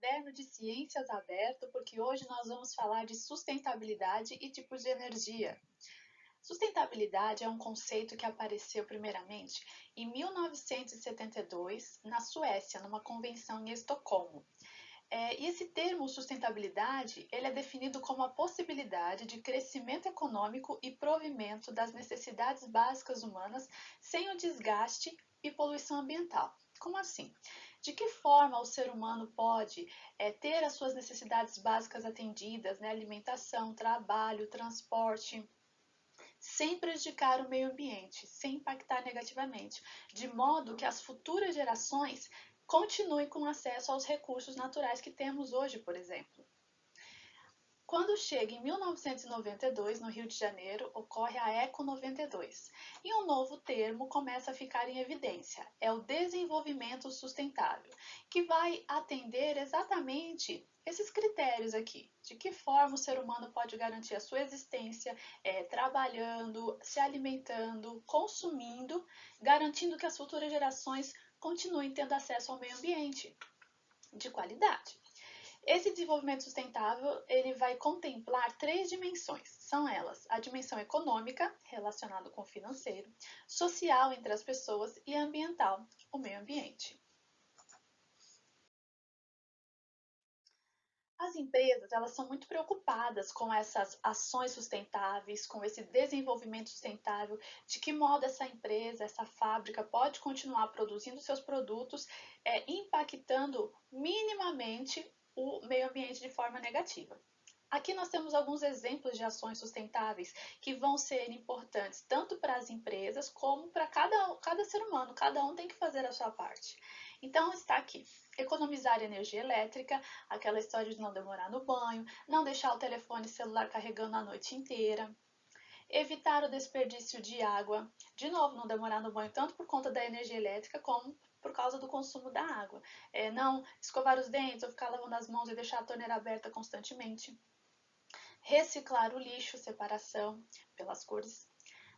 caderno de ciências aberto, porque hoje nós vamos falar de sustentabilidade e tipos de energia. Sustentabilidade é um conceito que apareceu primeiramente em 1972 na Suécia, numa convenção em Estocolmo. E esse termo sustentabilidade, ele é definido como a possibilidade de crescimento econômico e provimento das necessidades básicas humanas sem o desgaste e poluição ambiental. Como assim? De que forma o ser humano pode ter as suas necessidades básicas atendidas, né? Alimentação, trabalho, transporte, sem prejudicar o meio ambiente, sem impactar negativamente, de modo que as futuras gerações continuem com acesso aos recursos naturais que temos hoje, por exemplo. Quando chega em 1992, no Rio de Janeiro, ocorre a Eco 92, e um novo termo começa a ficar em evidência, é o desenvolvimento sustentável, que vai atender exatamente esses critérios aqui, de que forma o ser humano pode garantir a sua existência, trabalhando, se alimentando, consumindo, garantindo que as futuras gerações continuem tendo acesso ao meio ambiente de qualidade. Esse desenvolvimento sustentável ele vai contemplar três dimensões. São elas a dimensão econômica, relacionada com o financeiro, social entre as pessoas e ambiental, o meio ambiente. As empresas elas são muito preocupadas com essas ações sustentáveis, com esse desenvolvimento sustentável, de que modo essa empresa, essa fábrica pode continuar produzindo seus produtos, impactando minimamente o meio ambiente de forma negativa. Aqui nós temos alguns exemplos de ações sustentáveis que vão ser importantes tanto para as empresas como para cada ser humano, cada um tem que fazer a sua parte. Então está aqui, economizar energia elétrica, aquela história de não demorar no banho, não deixar o telefone celular carregando a noite inteira, evitar o desperdício de água, de novo, não demorar no banho tanto por conta da energia elétrica como por causa do consumo da água. Não escovar os dentes ou ficar lavando as mãos e deixar a torneira aberta constantemente. Reciclar o lixo, separação pelas cores,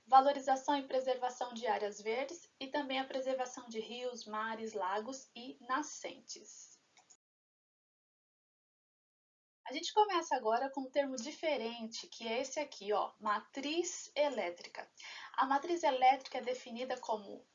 valorização e preservação de áreas verdes e também a preservação de rios, mares, lagos e nascentes. A gente começa agora com um termo diferente, que é esse aqui, ó, matriz elétrica. A matriz elétrica é definida como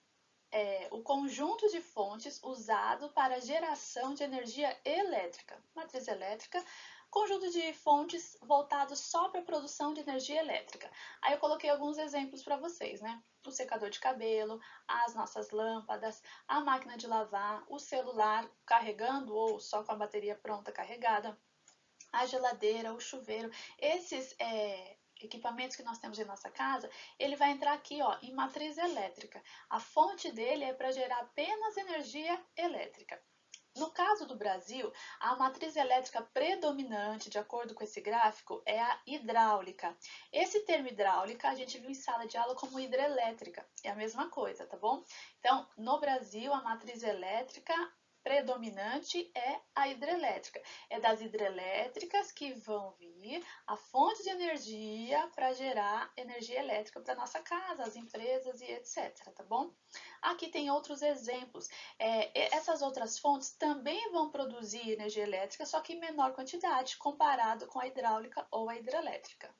o conjunto de fontes usado para a geração de energia elétrica. Matriz elétrica, conjunto de fontes voltados só para a produção de energia elétrica. Aí eu coloquei alguns exemplos para vocês, né? O secador de cabelo, as nossas lâmpadas, a máquina de lavar, o celular carregando ou só com a bateria pronta carregada, a geladeira, o chuveiro. Esses equipamentos que nós temos em nossa casa, ele vai entrar aqui ó, em matriz elétrica. A fonte dele é para gerar apenas energia elétrica. No caso do Brasil, a matriz elétrica predominante, de acordo com esse gráfico, é a hidráulica. Esse termo hidráulica a gente viu em sala de aula como hidrelétrica, é a mesma coisa, tá bom? Então, no Brasil, a matriz elétrica predominante é a hidrelétrica. É das hidrelétricas que vão vir a fonte de energia para gerar energia elétrica para nossa casa, as empresas e etc, tá bom? Aqui tem outros exemplos. Essas outras fontes também vão produzir energia elétrica, só que em menor quantidade, comparado com a hidráulica ou a hidrelétrica.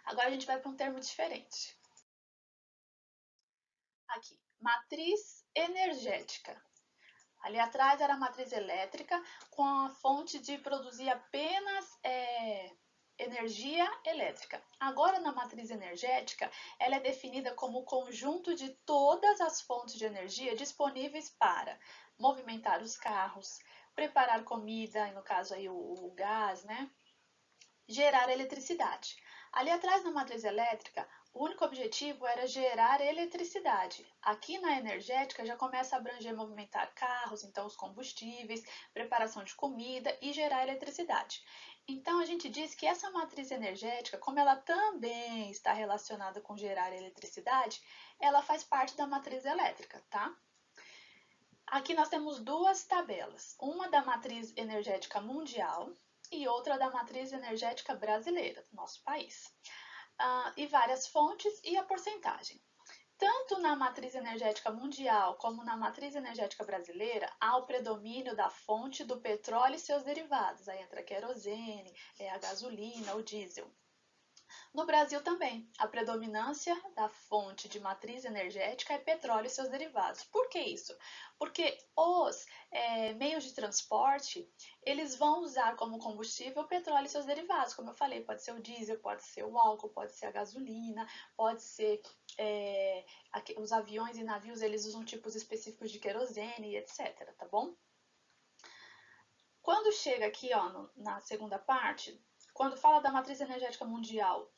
Agora a gente vai para um termo diferente. Aqui, matriz energética. Ali atrás era a matriz elétrica com a fonte de produzir apenas energia elétrica. Agora, na matriz energética, ela é definida como o conjunto de todas as fontes de energia disponíveis para movimentar os carros, preparar comida, no caso aí o gás, né? Gerar eletricidade. Ali atrás na matriz elétrica, o único objetivo era gerar eletricidade. Aqui na energética já começa a abranger movimentar carros, então os combustíveis, preparação de comida e gerar eletricidade. Então a gente diz que essa matriz energética, como ela também está relacionada com gerar eletricidade, ela faz parte da matriz elétrica, tá? Aqui nós temos duas tabelas, uma da matriz energética mundial e outra da matriz energética brasileira, do nosso país. E várias fontes e a porcentagem. Tanto na matriz energética mundial como na matriz energética brasileira, há o predomínio da fonte do petróleo e seus derivados. Aí entra a querosene, a gasolina, o diesel. No Brasil também, a predominância da fonte de matriz energética é petróleo e seus derivados. Por que isso? Porque os meios de transporte, eles vão usar como combustível o petróleo e seus derivados. Como eu falei, pode ser o diesel, pode ser o álcool, pode ser a gasolina, pode ser os aviões e navios, eles usam tipos específicos de querosene, etc, tá bom? Quando chega aqui, ó, na segunda parte, quando fala da matriz energética mundial,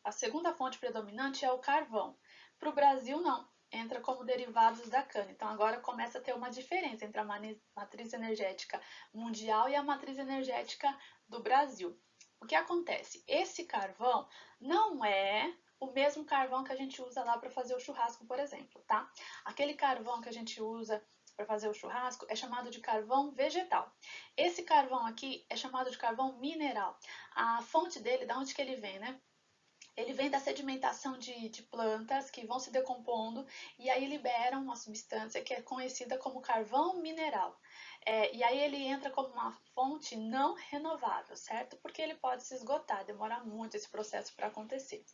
a segunda fonte predominante é o carvão. Para o Brasil, não. Entra como derivados da cana. Então, agora começa a ter uma diferença entre a matriz energética mundial e a matriz energética do Brasil. O que acontece? Esse carvão não é o mesmo carvão que a gente usa lá para fazer o churrasco, por exemplo, tá? Aquele carvão que a gente usa para fazer o churrasco é chamado de carvão vegetal. Esse carvão aqui é chamado de carvão mineral. A fonte dele, da onde que ele vem, né? Ele vem da sedimentação de plantas que vão se decompondo e aí liberam uma substância que é conhecida como carvão mineral. E aí ele entra como uma fonte não renovável, certo? Porque ele pode se esgotar, demora muito esse processo para acontecer.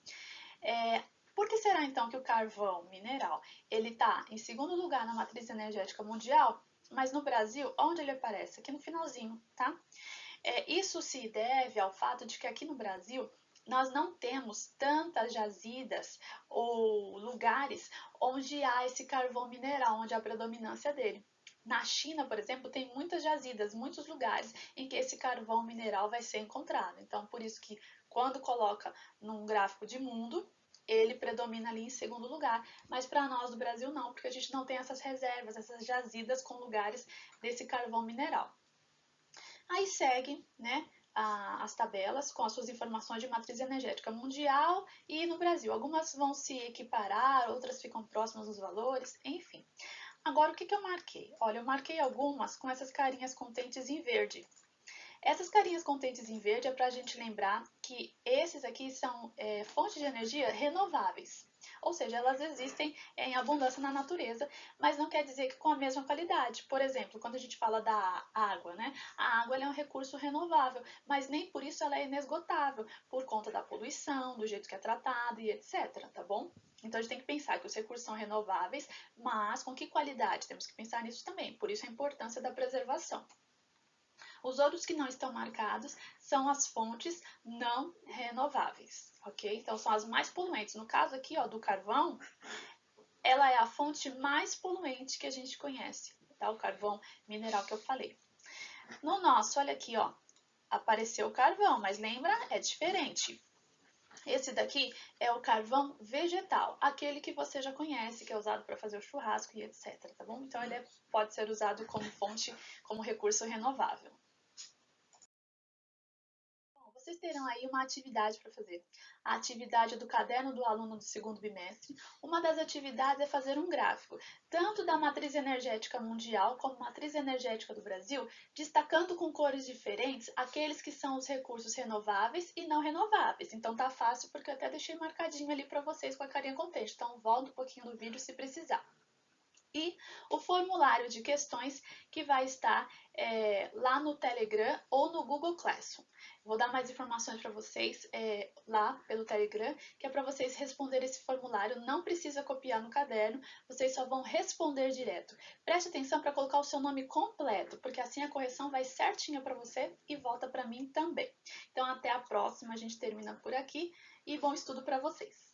Por que será então que o carvão mineral ele está em segundo lugar na matriz energética mundial, mas no Brasil, onde ele aparece? Aqui no finalzinho, tá? Isso se deve ao fato de que aqui no Brasil nós não temos tantas jazidas ou lugares onde há esse carvão mineral, onde há a predominância dele. Na China, por exemplo, tem muitas jazidas, muitos lugares em que esse carvão mineral vai ser encontrado. Então, por isso que quando coloca num gráfico de mundo, ele predomina ali em segundo lugar. Mas para nós do Brasil não, porque a gente não tem essas reservas, essas jazidas com lugares desse carvão mineral. Aí segue, né, as tabelas com as suas informações de matriz energética mundial e no Brasil. Algumas vão se equiparar, outras ficam próximas dos valores, enfim. Agora, o que eu marquei? Olha, eu marquei algumas com essas carinhas contentes em verde. Essas carinhas contentes em verde é para a gente lembrar que esses aqui são fontes de energia renováveis. Ou seja, elas existem em abundância na natureza, mas não quer dizer que com a mesma qualidade. Por exemplo, quando a gente fala da água, né? A água é um recurso renovável, mas nem por isso ela é inesgotável, por conta da poluição, do jeito que é tratada e etc, tá bom? Então a gente tem que pensar que os recursos são renováveis, mas com que qualidade? Temos que pensar nisso também, por isso a importância da preservação. Os outros que não estão marcados são as fontes não renováveis, ok? Então, são as mais poluentes. No caso aqui, ó, do carvão, ela é a fonte mais poluente que a gente conhece, tá? O carvão mineral que eu falei. No nosso, olha aqui, ó, apareceu o carvão, mas lembra? É diferente. Esse daqui é o carvão vegetal, aquele que você já conhece, que é usado para fazer o churrasco e etc, tá bom? Então, ele pode ser usado como fonte, como recurso renovável. Vocês terão aí uma atividade para fazer. A atividade do caderno do aluno do segundo bimestre. Uma das atividades é fazer um gráfico, tanto da matriz energética mundial como matriz energética do Brasil, destacando com cores diferentes aqueles que são os recursos renováveis e não renováveis. Então tá fácil porque eu até deixei marcadinho ali para vocês com a carinha contente. Então volta um pouquinho no vídeo se precisar. E o formulário de questões que vai estar lá no Telegram ou no Google Classroom. Vou dar mais informações para vocês lá pelo Telegram, que é para vocês responderem esse formulário. Não precisa copiar no caderno, vocês só vão responder direto. Preste atenção para colocar o seu nome completo, porque assim a correção vai certinha para você e volta para mim também. Então, até a próxima, a gente termina por aqui e bom estudo para vocês.